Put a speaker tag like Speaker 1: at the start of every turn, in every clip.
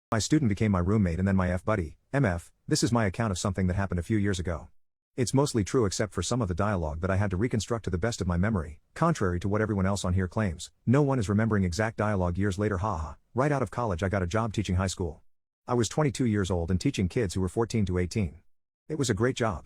Speaker 1: My student became my roommate and then my F-buddy, MF. This is my account of something that happened a few years ago. It's mostly true except for some of the dialogue that I had to reconstruct to the best of my memory, contrary to what everyone else on here claims. No one is remembering exact dialogue years later, haha. Right out of college I got a job teaching high school. I was 22 years old and teaching kids who were 14 to 18. It was a great job.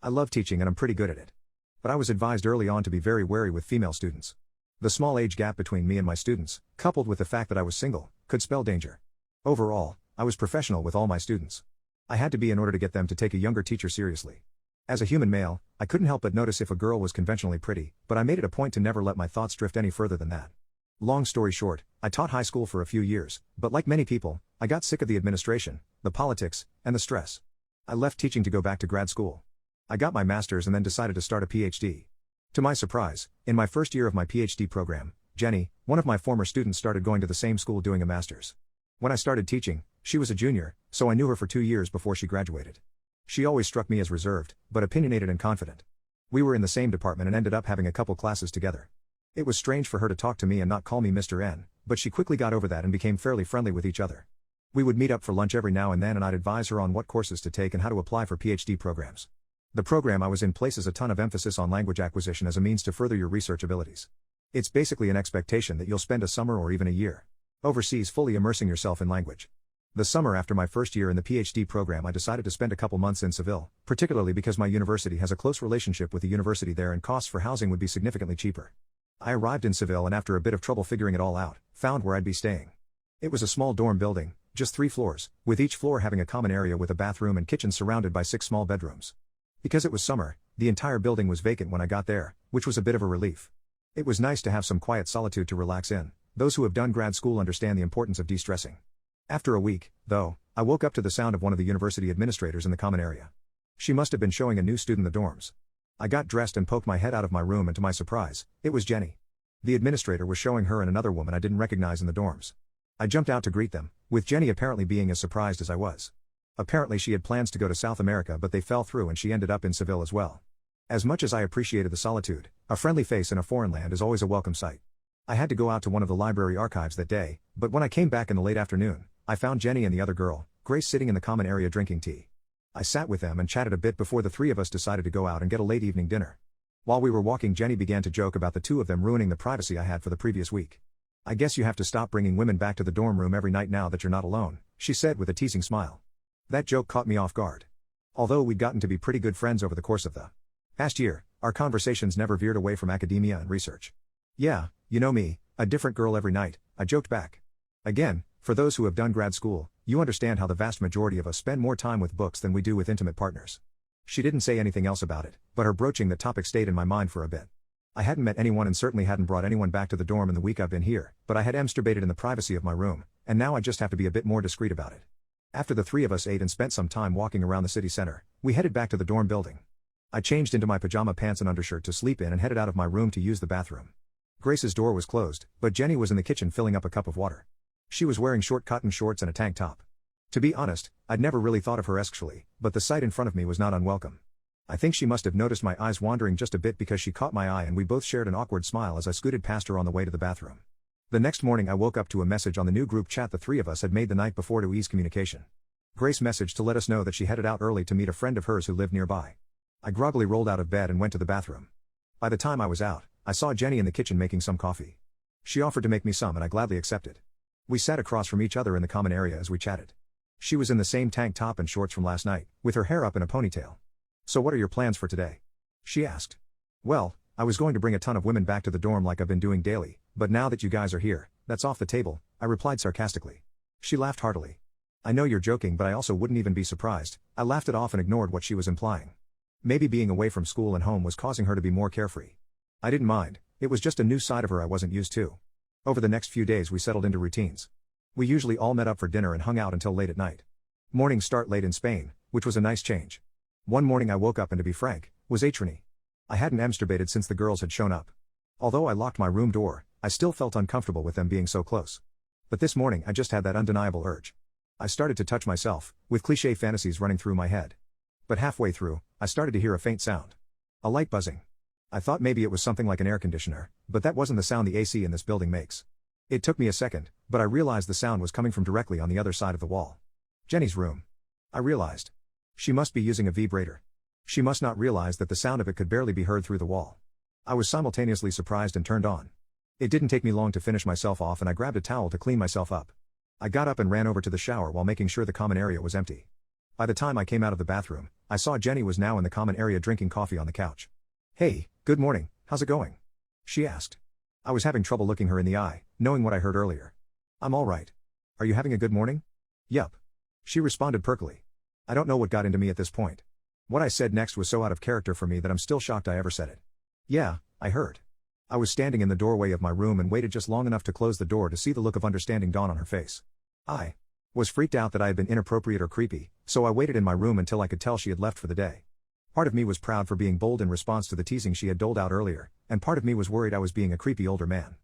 Speaker 1: I love teaching and I'm pretty good at it. But I was advised early on to be very wary with female students. The small age gap between me and my students, coupled with the fact that I was single, could spell danger. Overall, I was professional with all my students. I had to be in order to get them to take a younger teacher seriously. As a human male, I couldn't help but notice if a girl was conventionally pretty, but I made it a point to never let my thoughts drift any further than that. Long story short, I taught high school for a few years, but like many people, I got sick of the administration, the politics, and the stress. I left teaching to go back to grad school. I got my master's and then decided to start a PhD. To my surprise, in my first year of my PhD program, Jenny, one of my former students, started going to the same school doing a master's. When I started teaching, she was a junior, so I knew her for 2 years before she graduated. She always struck me as reserved, but opinionated and confident. We were in the same department and ended up having a couple classes together. It was strange for her to talk to me and not call me Mr. N, but she quickly got over that and became fairly friendly with each other. We would meet up for lunch every now and then and I'd advise her on what courses to take and how to apply for PhD programs. The program I was in places a ton of emphasis on language acquisition as a means to further your research abilities. It's basically an expectation that you'll spend a summer or even a year overseas fully immersing yourself in language. The summer after my first year in the PhD program I decided to spend a couple months in Seville, particularly because my university has a close relationship with the university there and costs for housing would be significantly cheaper. I arrived in Seville and after a bit of trouble figuring it all out, found where I'd be staying. It was a small dorm building, just 3 floors, with each floor having a common area with a bathroom and kitchen surrounded by 6 small bedrooms. Because it was summer, the entire building was vacant when I got there, which was a bit of a relief. It was nice to have some quiet solitude to relax in. Those who have done grad school understand the importance of de-stressing. After a week, though, I woke up to the sound of one of the university administrators in the common area. She must have been showing a new student the dorms. I got dressed and poked my head out of my room and to my surprise, it was Jenny. The administrator was showing her and another woman I didn't recognize in the dorms. I jumped out to greet them, with Jenny apparently being as surprised as I was. Apparently she had plans to go to South America but they fell through and she ended up in Seville as well. As much as I appreciated the solitude, a friendly face in a foreign land is always a welcome sight. I had to go out to one of the library archives that day, but when I came back in the late afternoon, I found Jenny and the other girl, Grace, sitting in the common area drinking tea. I sat with them and chatted a bit before the 3 of us decided to go out and get a late evening dinner. While we were walking, Jenny began to joke about the 2 of them ruining the privacy I had for the previous week. "I guess you have to stop bringing women back to the dorm room every night now that you're not alone," she said with a teasing smile. That joke caught me off guard. Although we'd gotten to be pretty good friends over the course of the past year, our conversations never veered away from academia and research. "Yeah, you know me, a different girl every night," I joked back. Again, for those who have done grad school, you understand how the vast majority of us spend more time with books than we do with intimate partners. She didn't say anything else about it, but her broaching the topic stayed in my mind for a bit. I hadn't met anyone and certainly hadn't brought anyone back to the dorm in the week I've been here, but I had masturbated in the privacy of my room, and now I just have to be a bit more discreet about it. After the 3 of us ate and spent some time walking around the city center, we headed back to the dorm building. I changed into my pajama pants and undershirt to sleep in and headed out of my room to use the bathroom. Grace's door was closed, but Jenny was in the kitchen filling up a cup of water. She was wearing short cotton shorts and a tank top. To be honest, I'd never really thought of her sexually, but the sight in front of me was not unwelcome. I think she must have noticed my eyes wandering just a bit because she caught my eye and we both shared an awkward smile as I scooted past her on the way to the bathroom. The next morning I woke up to a message on the new group chat the 3 of us had made the night before to ease communication. Grace messaged to let us know that she headed out early to meet a friend of hers who lived nearby. I groggily rolled out of bed and went to the bathroom. By the time I was out, I saw Jenny in the kitchen making some coffee. She offered to make me some and I gladly accepted. We sat across from each other in the common area as we chatted. She was in the same tank top and shorts from last night, with her hair up in a ponytail. "So what are your plans for today?" she asked. "Well, I was going to bring a ton of women back to the dorm like I've been doing daily, but now that you guys are here, that's off the table," I replied sarcastically. She laughed heartily. "I know you're joking but I also wouldn't even be surprised." I laughed it off and ignored what she was implying. Maybe being away from school and home was causing her to be more carefree. I didn't mind, it was just a new side of her I wasn't used to. Over the next few days we settled into routines. We usually all met up for dinner and hung out until late at night. Mornings start late in Spain, which was a nice change. One morning I woke up and to be frank, was atrony. I hadn't masturbated since the girls had shown up. Although I locked my room door, I still felt uncomfortable with them being so close. But this morning I just had that undeniable urge. I started to touch myself, with cliché fantasies running through my head. But halfway through, I started to hear a faint sound. A light buzzing. I thought maybe it was something like an air conditioner, but that wasn't the sound the AC in this building makes. It took me a second, but I realized the sound was coming from directly on the other side of the wall. Jenny's room. I realized. She must be using a vibrator. She must not realize that the sound of it could barely be heard through the wall. I was simultaneously surprised and turned on. It didn't take me long to finish myself off and I grabbed a towel to clean myself up. I got up and ran over to the shower while making sure the common area was empty. By the time I came out of the bathroom, I saw Jenny was now in the common area drinking coffee on the couch. "Hey, good morning, how's it going?" she asked. I was having trouble looking her in the eye, knowing what I heard earlier. "I'm all right. Are you having a good morning?" "Yup." She responded perkily. I don't know what got into me at this point. What I said next was so out of character for me that I'm still shocked I ever said it. "Yeah, I heard." I was standing in the doorway of my room and waited just long enough to close the door to see the look of understanding dawn on her face. I was freaked out that I had been inappropriate or creepy, so I waited in my room until I could tell she had left for the day. Part of me was proud for being bold in response to the teasing she had doled out earlier, and part of me was worried I was being a creepy older man.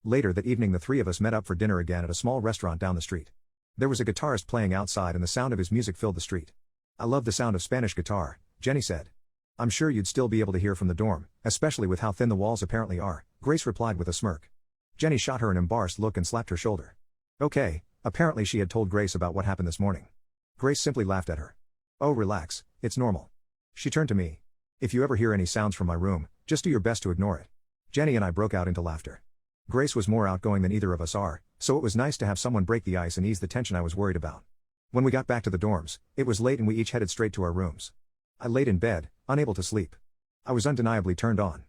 Speaker 1: Later that evening the three of us met up for dinner again at a small restaurant down the street. There was a guitarist playing outside and the sound of his music filled the street. "I love the sound of Spanish guitar," Jenny said. "I'm sure you'd still be able to hear from the dorm, especially with how thin the walls apparently are," Grace replied with a smirk. Jenny shot her an embarrassed look and slapped her shoulder. "Okay." Apparently she had told Grace about what happened this morning. Grace simply laughed at her. "Oh, relax, it's normal." She turned to me. "If you ever hear any sounds from my room, just do your best to ignore it." Jenny and I broke out into laughter. Grace was more outgoing than either of us are, so it was nice to have someone break the ice and ease the tension I was worried about. When we got back to the dorms, it was late and we each headed straight to our rooms. I laid in bed, unable to sleep. I was undeniably turned on.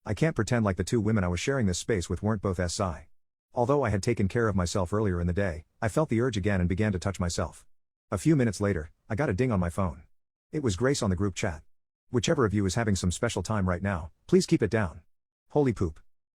Speaker 1: I can't pretend like the two women I was sharing this space with weren't both SI. Although I had taken care of myself earlier in the day, I felt the urge again and began to touch myself. A few minutes later, I got a ding on my phone. It was Grace on the group chat. "Whichever of you is having some special time right now, please keep it down." Holy poop.